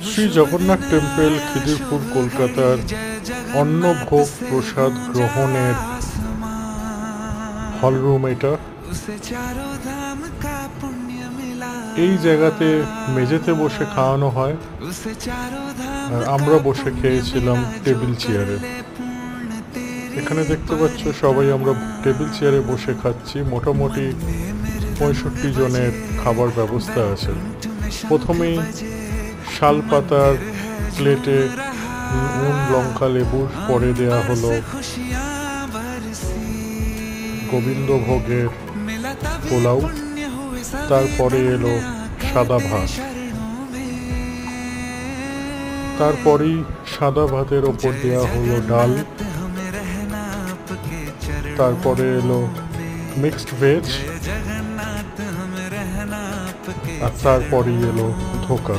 Shri Jagannath temple Khidirpur কলকাতার অন্নভোগ প্রসাদ গ্রহণের hall room এটা। এই জায়গাতে মেঝেতে বসে খাওয়ানো হয়, আর আমরা বসে খেয়েছিলাম টেবিল চেয়ারে। এখানে দেখতে পাচ্ছ সবাই আমরা টেবিল চেয়ারে বসে খাচ্ছি। মোটামুটি 65 জনের খাবার ব্যবস্থা আছে। প্রথমেই শাল পাতার প্লেটে নুন লঙ্কা লেবুর পরে দেয়া হলো গোবিন্দভোগের পোলাও, তারপরে এলো সাদা ভাত, তারপরেই সাদা ভাতের ওপর দেওয়া হলো ডাল, তারপরে এলো মিক্সড ভেজ, আর তারপরেই এলো ধোকা।